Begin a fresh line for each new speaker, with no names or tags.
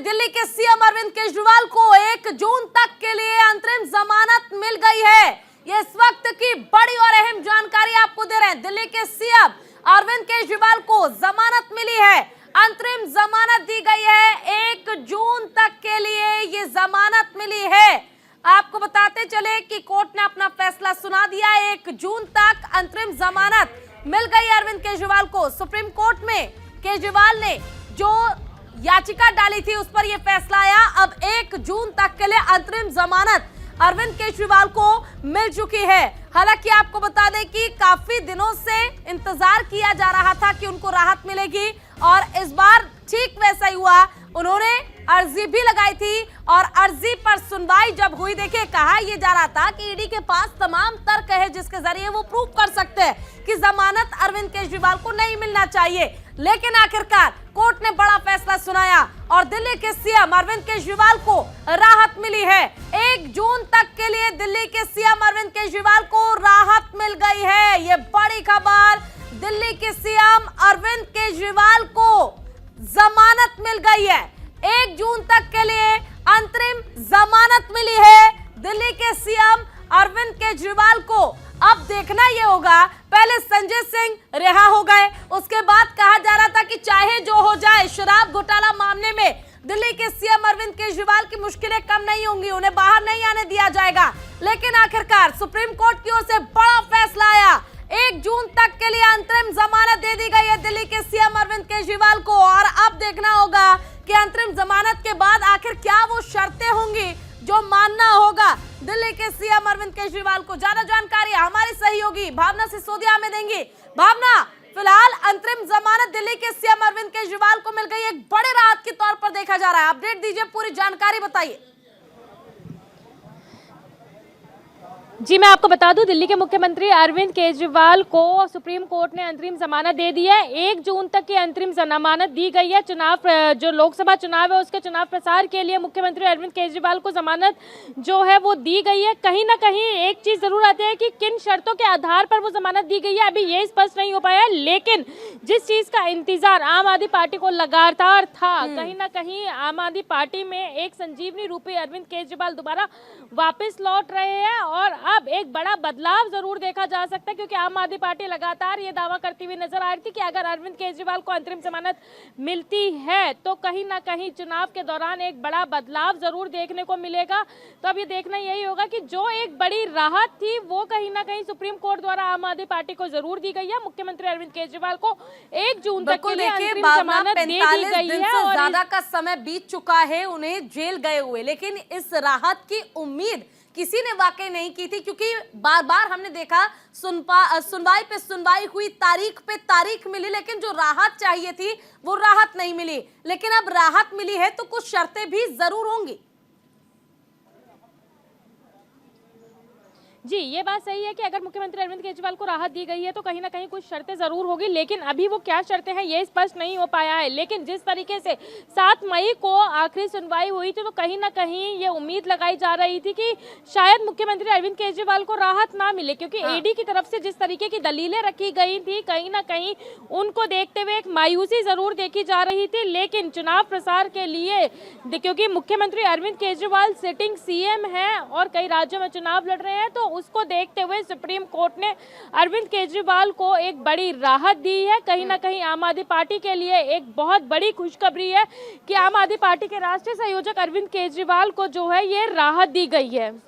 दिल्ली के सीएम अरविंद केजरीवाल को 1 जून तक के लिए अंतरिम जमानत मिल गई है। ये इस वक्त की बड़ी और अहम जानकारी आपको दे रहे हैं। दिल्ली के सीएम अरविंद केजरीवाल को जमानत मिली है, अंतरिम जमानत दी गई है। 1 जून तक के लिए ये जमानत मिली है। आपको बताते चले कि कोर्ट ने अपना फैसला सुना दिया। 1 जून तक अंतरिम जमानत मिल गई अरविंद केजरीवाल को। सुप्रीम कोर्ट में केजरीवाल ने जो याचिका डाली थी उस पर यह फैसला आया। अब 1 जून तक के लिए अंतरिम जमानत अरविंद केजरीवाल को मिल चुकी है। हालांकि आपको बता दें कि काफी दिनों से इंतजार किया जा रहा था कि उनको राहत मिलेगी और इस बार ठीक वैसा ही हुआ। उन्होंने अर्जी भी लगाई थी और अर्जी पर सुनवाई जब हुई, देखिए कहा यह जा रहा था कि ईडी के पास तमाम तर्क है जिसके जरिए वो प्रूव कर सकते हैं कि जमानत अरविंद केजरीवाल को नहीं मिलना चाहिए। लेकिन आखिरकार कोर्ट ने बड़ा फैसला सुनाया और दिल्ली के सीएम अरविंद केजरीवाल को राहत मिली है। 1 जून तक के लिए दिल्ली के सीएम अरविंद केजरीवाल को राहत मिल गई है। ये बड़ी खबर, दिल्ली के सीएम अरविंद केजरीवाल को जमानत मिल गई है। 1 जून तक के लिए अंतरिम जमानत मिली है दिल्ली के सीएम अरविंद केजरीवाल को। अब देखना यह होगा, पहले संजय सिंह रिहा हो गए, उसके बाद कहा जा रहा था कि चाहे जो हो जाए शराब घोटाला मामले में दिल्ली के सीएम अरविंद केजरीवाल की मुश्किलें कम नहीं होंगी, उन्हें बाहर नहीं आने दिया जाएगा। लेकिन आखिरकार सुप्रीम कोर्ट की ओर से बड़ा फैसला आया। 1 जून तक के लिए अंतरिम जमानत दे दी गई है दिल्ली के सीएम अरविंद केजरीवाल को। और अब देखना होगा कि अंतरिम जमानत के बाद आखिर क्या वो शर्तें होंगी जो मानना होगा दिल्ली के सीएम अरविंद केजरीवाल को। ज्यादा जानकारी हमारी सहयोगी भावना सिसोदिया में देंगी। भावना, फिलहाल अंतरिम जमानत दिल्ली के सीएम अरविंद केजरीवाल को मिल गई, एक बड़े राहत के तौर पर देखा जा रहा है। अपडेट दीजिए, पूरी जानकारी बताइए।
जी, मैं आपको बता दूं, दिल्ली के मुख्यमंत्री अरविंद केजरीवाल को सुप्रीम कोर्ट ने अंतरिम जमानत दे दी है। 1 जून तक की अंतरिम जमानत दी गई है। जो लोकसभा चुनाव है उसके चुनाव प्रचार के लिए मुख्यमंत्री अरविंद केजरीवाल को जमानत जो है वो दी गई है। कहीं ना कहीं एक चीज जरूर आती है कि किन शर्तों के आधार पर वो जमानत दी गई है, अभी ये स्पष्ट नहीं हो पाया है। लेकिन जिस चीज का इंतजार आम आदमी पार्टी को लगातार था, कहीं ना कहीं आम आदमी पार्टी में एक संजीवनी रूपी अरविंद केजरीवाल दोबारा वापस लौट रहे हैं और अब एक बड़ा बदलाव जरूर देखा जा सकता है, क्योंकि आम आदमी पार्टी लगातार ये दावा करती हुई नजर आ रही थी कि अगर अरविंद केजरीवाल को अंतरिम जमानत मिलती है तो कहीं ना कहीं चुनाव के दौरान एक बड़ा बदलाव जरूर देखने को मिलेगा। तो अब ये देखना यही होगा कि जो एक बड़ी राहत थी वो कहीं ना कहीं सुप्रीम कोर्ट द्वारा आम आदमी पार्टी को जरूर दी गई है। मुख्यमंत्री अरविंद केजरीवाल को 1 जून तक के लिए अंतरिम जमानत दे दी गई है और
ज्यादा का समय बीत चुका है उन्हें जेल गए हुए, लेकिन इस राहत की उम्मीद किसी ने वाकई नहीं की थी, क्योंकि बार बार हमने देखा सुनवाई पे सुनवाई हुई, तारीख पे तारीख मिली, लेकिन जो राहत चाहिए थी वो राहत नहीं मिली। लेकिन अब राहत मिली है तो कुछ शर्तें भी जरूर होंगी।
जी, ये बात सही है कि अगर मुख्यमंत्री अरविंद केजरीवाल को राहत दी गई है तो कहीं ना कहीं कुछ शर्तें जरूर होगी, लेकिन अभी वो क्या शर्तें हैं ये स्पष्ट नहीं हो पाया है। लेकिन जिस तरीके से 7 मई को आखिरी सुनवाई हुई थी तो कहीं ना कहीं ये उम्मीद लगाई जा रही थी कि शायद मुख्यमंत्री अरविंद केजरीवाल को राहत ना मिले, क्योंकि ईडी की तरफ से जिस तरीके की दलीलें रखी गई थी कहीं ना कहीं उनको देखते हुए एक मायूसी जरूर देखी जा रही थी। लेकिन चुनाव प्रसार के लिए, क्योंकि मुख्यमंत्री अरविंद केजरीवाल सिटिंग सीएम है और कई राज्यों में चुनाव लड़ रहे हैं, तो उसको देखते हुए सुप्रीम कोर्ट ने अरविंद केजरीवाल को एक बड़ी राहत दी है। कहीं ना कहीं आम आदमी पार्टी के लिए एक बहुत बड़ी खुशखबरी है कि आम आदमी पार्टी के राष्ट्रीय संयोजक अरविंद केजरीवाल को जो है ये राहत दी गई है।